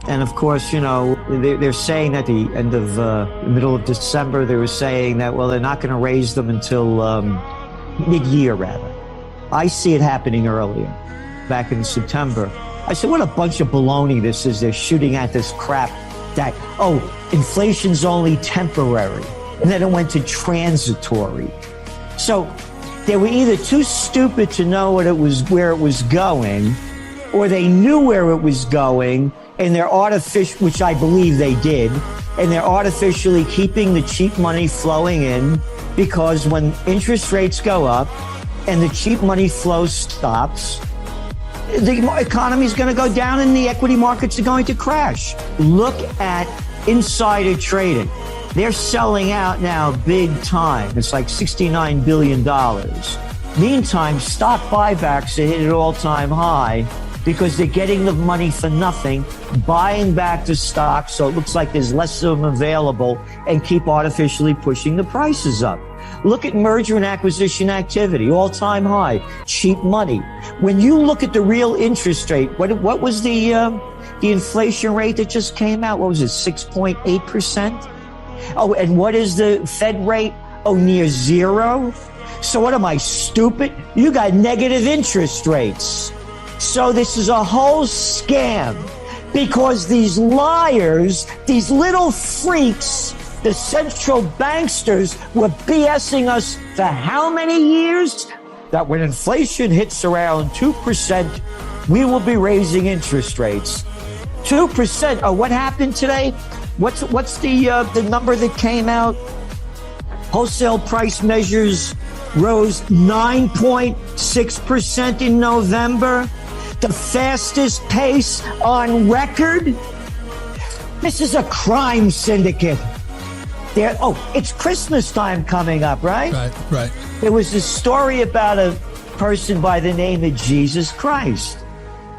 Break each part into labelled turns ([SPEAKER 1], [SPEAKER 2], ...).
[SPEAKER 1] And of course, you know, they're saying at the end of middle of December, they were saying that, well, they're not going to raise them until mid-year, rather. I see it happening earlier, back in September. I said, what a bunch of baloney this is. They're shooting at this crap that, oh, inflation's only temporary. And then it went to transitory. So they were either too stupid to know where it was going, or they knew where it was going, and they're which I believe they did, and they're artificially keeping the cheap money flowing in, because when interest rates go up and the cheap money flow stops, the economy is going to go down and the equity markets are going to crash. Look at insider trading. They're selling out now big time. It's like $69 billion. Meantime, stock buybacks are hit at all-time high because they're getting the money for nothing, buying back the stock so it looks like there's less of them available, and keep artificially pushing the prices up. Look at merger and acquisition activity, all-time high, cheap money. When you look at the real interest rate, what was the inflation rate that just came out? What was it, 6.8%? Oh, and what is the Fed rate? Oh, near zero. So what am I, stupid? You got negative interest rates. So this is a whole scam, because these liars, these little freaks, the central banksters, were BSing us for how many years? That when inflation hits around 2%, we will be raising interest rates. 2%. Oh, what happened today? What's the number that came out? Wholesale price measures rose 9.6% in November. The fastest pace on record. This is a crime syndicate. It's Christmas time coming up, right?
[SPEAKER 2] Right.
[SPEAKER 1] There was a story about a person by the name of Jesus Christ.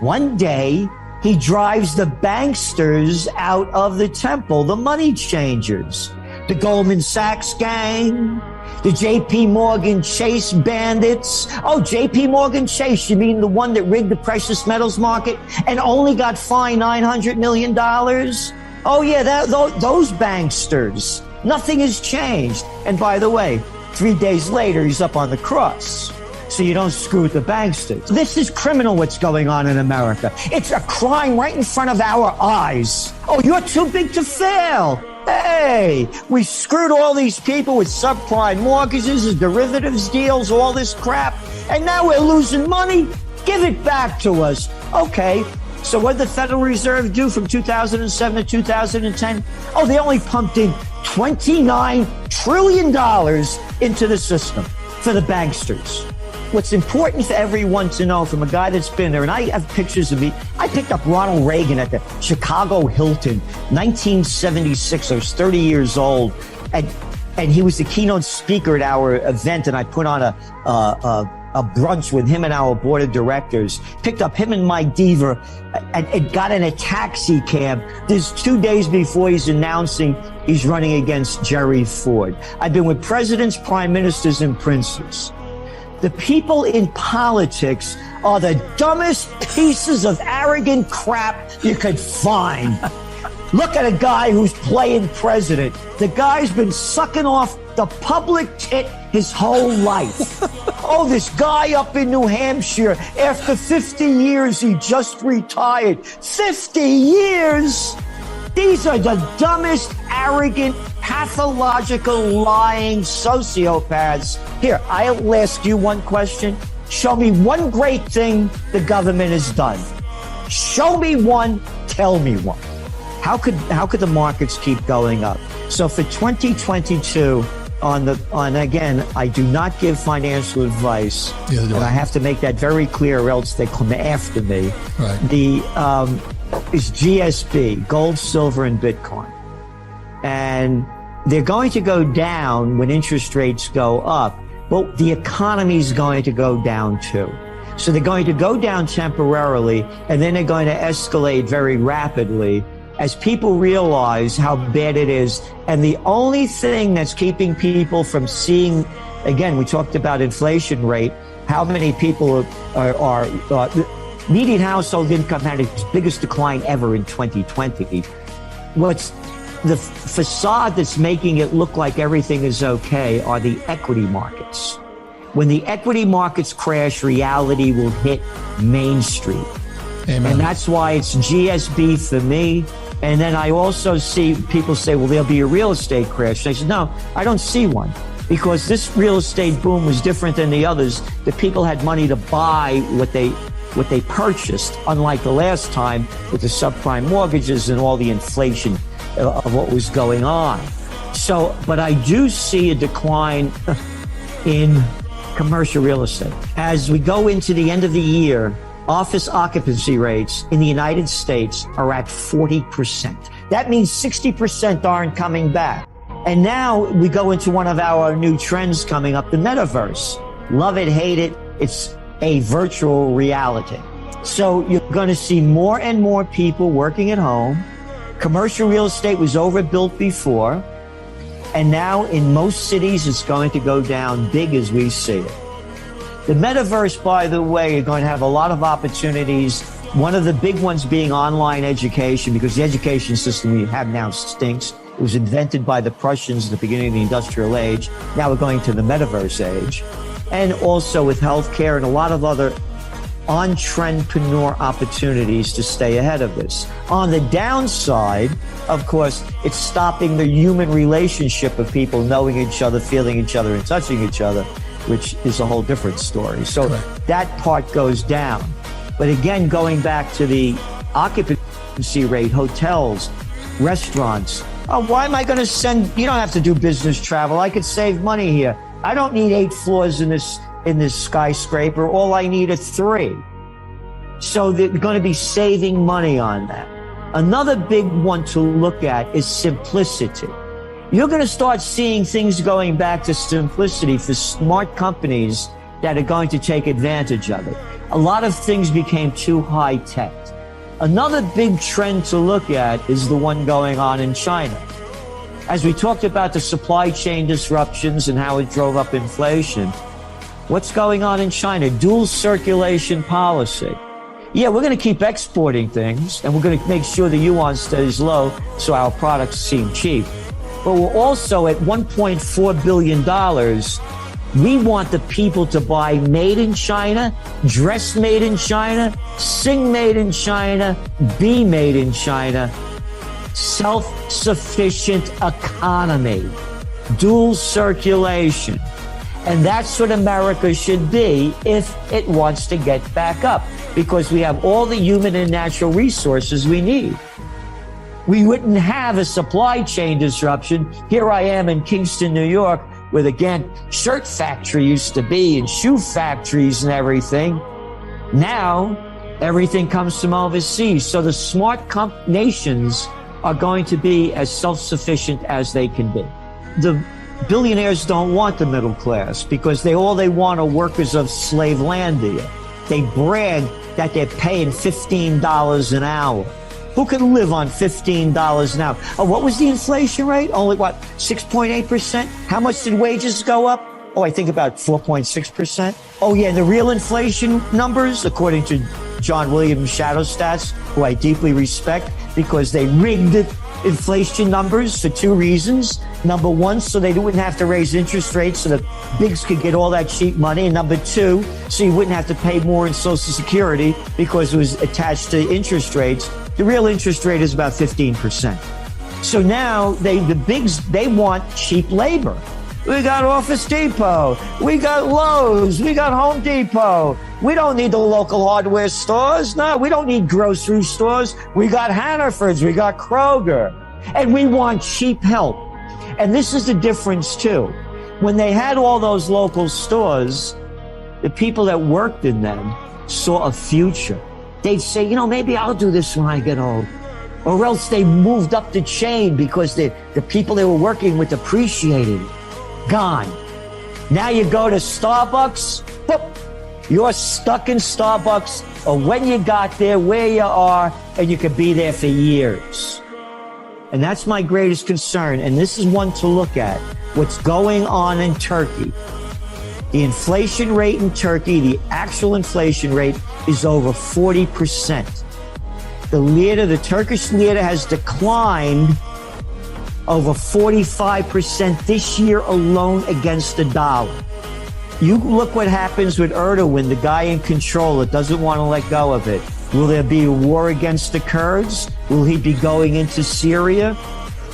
[SPEAKER 1] One day, he drives the banksters out of the temple, the money changers, the Goldman Sachs gang, the J.P. Morgan Chase bandits. Oh, J.P. Morgan Chase, you mean the one that rigged the precious metals market and only got fined $900 million? Oh, yeah, those banksters. Nothing has changed. And by the way, 3 days later, he's up on the cross. So you don't screw with the banksters. This is criminal what's going on in America. It's a crime right in front of our eyes. Oh, you're too big to fail. Hey, we screwed all these people with subprime mortgages, derivatives deals, all this crap, and now we're losing money? Give it back to us. Okay, so what did the Federal Reserve do from 2007 to 2010? Oh, they only pumped in $29 trillion into the system for the banksters. What's important for everyone to know from a guy that's been there, and I have pictures of me. I picked up Ronald Reagan at the Chicago Hilton, 1976. I was 30 years old, and he was the keynote speaker at our event, and I put on a brunch with him and our board of directors. Picked up him and Mike Deaver, and got in a taxi cab. This 2 days before he's announcing he's running against Jerry Ford. I've been with presidents, prime ministers, and princes. The people in politics are the dumbest pieces of arrogant crap you could find. Look at a guy who's playing president. The guy's been sucking off the public tit his whole life. Oh, this guy up in New Hampshire, after 50 years, he just retired. 50 years? These are the dumbest, arrogant, pathological, lying sociopaths. Here, I'll ask you one question. Show me one great thing the government has done. Show me one, tell me one. How could the markets keep going up? So for 2022, again, I do not give financial advice, and I have to make that very clear, or else they come after me. Right. Is GSB, gold, silver, and Bitcoin. And they're going to go down when interest rates go up, but the economy is going to go down too. So they're going to go down temporarily, and then they're going to escalate very rapidly as people realize how bad it is. And the only thing that's keeping people from seeing, again, we talked about inflation rate, how many people are Median household income had its biggest decline ever in 2020. What's the facade that's making it look like everything is okay are the equity markets. When the equity markets crash, reality will hit Main Street.
[SPEAKER 2] Amen.
[SPEAKER 1] And that's why it's GSB for me. And then I also see people say, well, there'll be a real estate crash. And I said, no, I don't see one, because this real estate boom was different than the others. The people had money to buy what they purchased, unlike the last time with the subprime mortgages and all the inflation of what was going on. So, but I do see a decline in commercial real estate. As we go into the end of the year, office occupancy rates in the United States are at 40%. That means 60% aren't coming back. And now we go into one of our new trends coming up, the metaverse. Love it, hate it, it's a virtual reality. So you're going to see more and more people working at home. Commercial real estate was overbuilt before, and now in most cities it's going to go down big as we see it. The metaverse, by the way, are going to have a lot of opportunities. One of the big ones being online education, because the education system we have now stinks. It was invented by the Prussians at the beginning of the industrial age. Now we're going to the metaverse age. And also with healthcare and a lot of other entrepreneur opportunities to stay ahead of this. On the downside, of course, it's stopping the human relationship of people knowing each other, feeling each other, and touching each other, which is a whole different story. So
[SPEAKER 2] Correct.
[SPEAKER 1] That part goes down. But again, going back to the occupancy rate, hotels, restaurants. Oh, why am I going to send? You don't have to do business travel. I could save money here. I don't need 8 floors in this skyscraper. All I need are 3. So they're going to be saving money on that. Another big one to look at is simplicity. You're going to start seeing things going back to simplicity for smart companies that are going to take advantage of it. A lot of things became too high tech. Another big trend to look at is the one going on in China. As we talked about the supply chain disruptions and how it drove up inflation, what's going on in China? Dual circulation policy. Yeah, we're going to keep exporting things, and we're going to make sure the yuan stays low so our products seem cheap. But we're also at $1.4 billion. We want the people to buy made in China, dress made in China, sing made in China, be made in China. Self-sufficient economy, dual circulation. And that's what America should be if it wants to get back up, because we have all the human and natural resources we need. We wouldn't have a supply chain disruption. Here I am in Kingston, New York, where the Gantt shirt factory used to be and shoe factories and everything. Now, everything comes from overseas. So the smart nations are going to be as self-sufficient as they can be. The billionaires don't want the middle class because all they want are workers of Slavelandia. They brag that they're paying $15 an hour. Who can live on $15 an hour? Oh, what was the inflation rate? Only, 6.8%? How much did wages go up? Oh, I think about 4.6%. Oh, yeah, the real inflation numbers, according to John Williams Shadow Stats, who I deeply respect, because they rigged inflation numbers for 2 reasons. Number 1, so they wouldn't have to raise interest rates so the bigs could get all that cheap money. And number 2, so you wouldn't have to pay more in Social Security because it was attached to interest rates. The real interest rate is about 15%. So now the bigs, they want cheap labor. We got Office Depot. We got Lowe's. We got Home Depot. We don't need the local hardware stores. No, we don't need grocery stores. We got Hannaford's. We got Kroger. And we want cheap help. And this is the difference, too. When they had all those local stores, the people that worked in them saw a future. They'd say, maybe I'll do this when I get old. Or else they moved up the chain because the people they were working with appreciated it. Gone. Now you go to Starbucks, whoop, you're stuck in Starbucks, or when you got there, where you are, and you could be there for years. And that's my greatest concern. And this is one to look at. What's going on in Turkey. The inflation rate in Turkey, the actual inflation rate, is over 40%. The Turkish lira has declined over 45% this year alone against the dollar. You look what happens with Erdogan, the guy in control that doesn't want to let go of it. Will there be a war against the Kurds? Will he be going into Syria?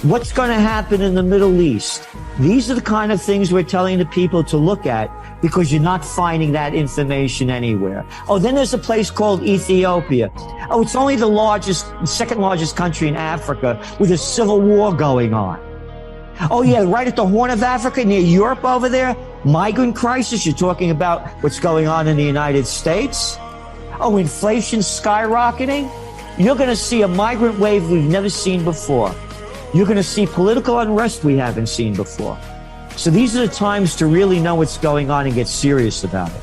[SPEAKER 1] What's going to happen in the Middle East? These are the kind of things we're telling the people to look at because you're not finding that information anywhere. Oh, then there's a place called Ethiopia. Oh, it's only the second largest country in Africa with a civil war going on. Oh, yeah, right at the Horn of Africa, near Europe over there, migrant crisis. You're talking about what's going on in the United States. Oh, inflation skyrocketing. You're going to see a migrant wave we've never seen before. You're going to see political unrest we haven't seen before. So these are the times to really know what's going on and get serious about it.